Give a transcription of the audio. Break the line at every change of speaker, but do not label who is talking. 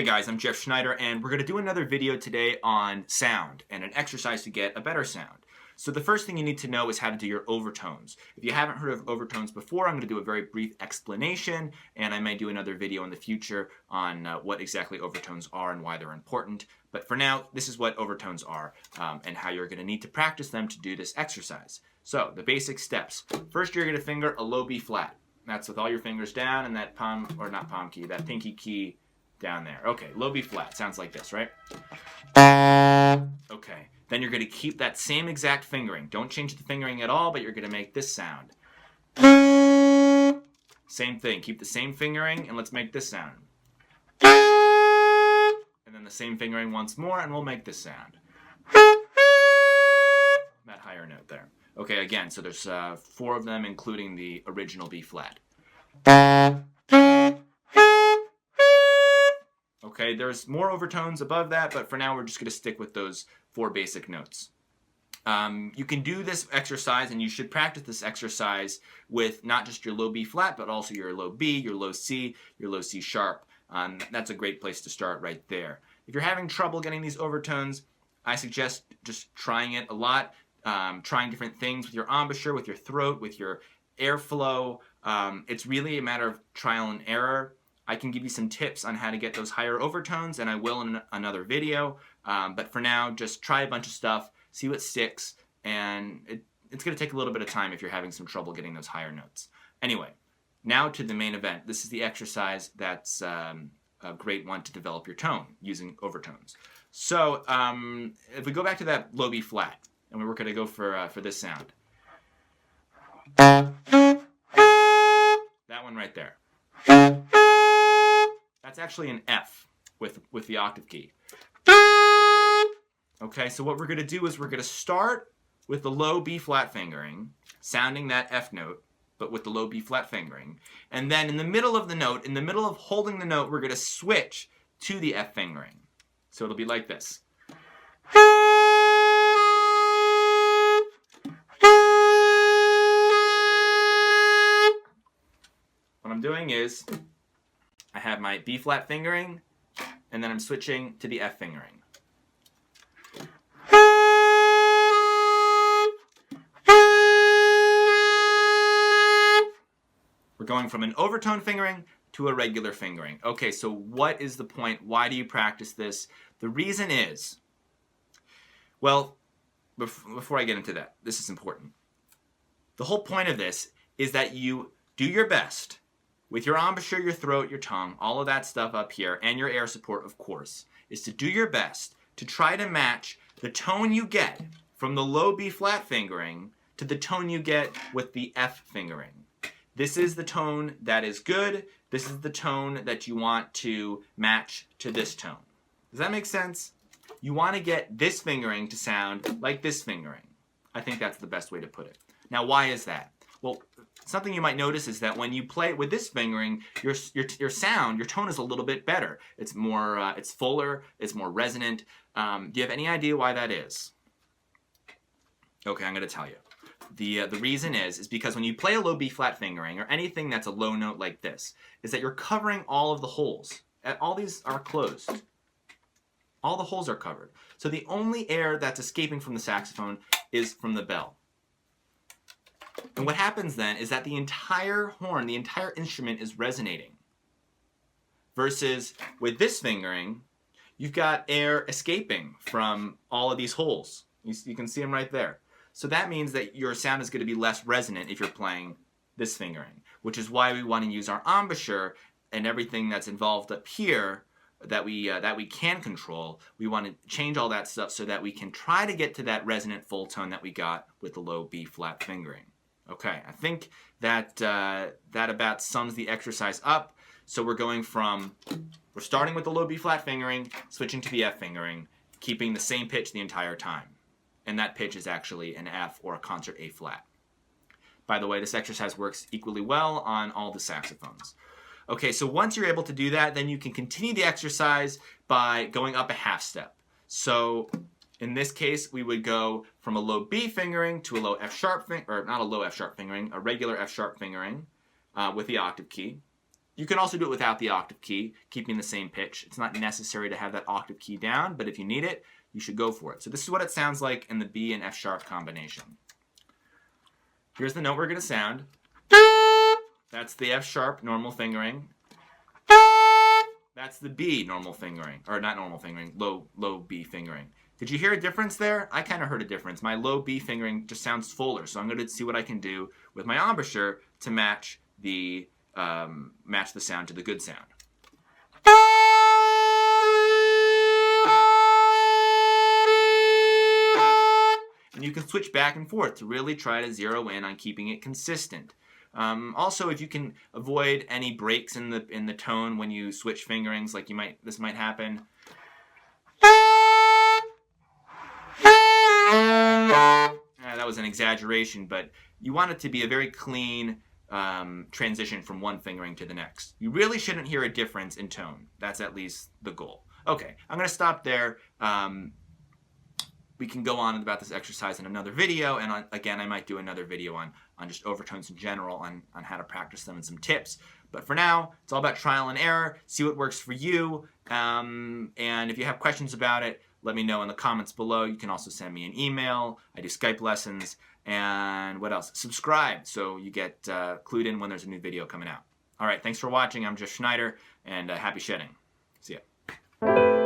Hey guys, I'm Schneider, and we're going to do another video today on sound and an exercise to get a better sound. So the first thing you need to know is how to do your overtones. If you haven't heard of overtones before, I'm going to do a very brief explanation, and I may do another video in the future on what exactly overtones are and why they're important. But for now, this is what overtones are and how you're going to need to practice them to do this exercise. So the basic steps. First, you're going to finger a low B flat. That's with all your fingers down and that that pinky key down there. Okay, low B flat. Sounds like this, right? Okay, then you're going to keep that same exact fingering. Don't change the fingering at all, but you're going to make this sound. Same thing. Keep the same fingering, and let's make this sound. And then the same fingering once more, and we'll make this sound. That higher note there. Okay, again, so there's 4 of them, including the original B flat. Okay, there's more overtones above that, but for now we're just going to stick with those 4 basic notes. You can do this exercise, and you should practice this exercise with not just your low B flat, but also your low B, your low C sharp. That's a great place to start right there. If you're having trouble getting these overtones, I suggest just trying it a lot, trying different things with your embouchure, with your throat, with your airflow. It's really a matter of trial and error. I can give you some tips on how to get those higher overtones, and I will in another video. But for now, just try a bunch of stuff, see what sticks, and it's going to take a little bit of time if you're having some trouble getting those higher notes. Anyway, now to the main event. This is the exercise that's a great one to develop your tone using overtones. So if we go back to that low B flat, and we're going to go for this sound. That one right there. That's actually an F with the octave key. Okay, so what we're going to do is we're going to start with the low B flat fingering, sounding that F note, but with the low B flat fingering. And then in the middle of the note, in the middle of holding the note, we're going to switch to the F fingering. So it'll be like this. What I'm doing is I have my B flat fingering, and then I'm switching to the F fingering. We're going from an overtone fingering to a regular fingering. Okay, so what is the point? Why do you practice this? The reason is, well, before I get into that, this is important. The whole point of this is that you do your best with your embouchure, your throat, your tongue, all of that stuff up here, and your air support, of course, is to do your best to try to match the tone you get from the low B flat fingering to the tone you get with the F fingering. This is the tone that is good. This is the tone that you want to match to this tone. Does that make sense? You want to get this fingering to sound like this fingering. I think that's the best way to put it. Now, why is that? Well, something you might notice is that when you play with this fingering, your sound, your tone is a little bit better. It's more, it's fuller, it's more resonant. Do you have any idea why that is? Okay, I'm going to tell you. The reason is because when you play a low B flat fingering, or anything that's a low note like this, is that you're covering all of the holes. All these are closed. All the holes are covered. So the only air that's escaping from the saxophone is from the bell. And what happens then is that the entire horn, the entire instrument is resonating. Versus with this fingering, you've got air escaping from all of these holes. You can see them right there. So that means that your sound is going to be less resonant if you're playing this fingering, which is why we want to use our embouchure and everything that's involved up here that we can control. We want to change all that stuff so that we can try to get to that resonant full tone that we got with the low B flat fingering. Okay, I think that that about sums the exercise up. So we're starting with the low B flat fingering, switching to the F fingering, keeping the same pitch the entire time. And that pitch is actually an F or a concert A flat. By the way, this exercise works equally well on all the saxophones. Okay, so once you're able to do that, then you can continue the exercise by going up a half step. So in this case, we would go from a low B fingering to a low F sharp, or not a low F sharp fingering, a regular F sharp fingering with the octave key. You can also do it without the octave key, keeping the same pitch. It's not necessary to have that octave key down, but if you need it, you should go for it. So this is what it sounds like in the B and F sharp combination. Here's the note we're going to sound. That's the F sharp normal fingering. That's the B normal fingering, or not normal fingering, low B fingering. Did you hear a difference there? I kind of heard a difference. My low B fingering just sounds fuller, so I'm going to see what I can do with my embouchure to match the sound to the good sound. And you can switch back and forth to really try to zero in on keeping it consistent. Also, if you can avoid any breaks in the tone when you switch fingerings, like this might happen. That was an exaggeration, but you want it to be a very clean transition from one fingering to the next. You really shouldn't hear a difference in tone. That's at least the goal. Okay, I'm going to stop there. We can go on about this exercise in another video, and again, I might do another video on just overtones in general, on how to practice them and some tips. But for now, it's all about trial and error. See what works for you, and if you have questions about it, let me know in the comments below. You can also send me an email. I do Skype lessons, and what else? Subscribe so you get clued in when there's a new video coming out. All right, thanks for watching. I'm Schneider, and happy shedding. See ya.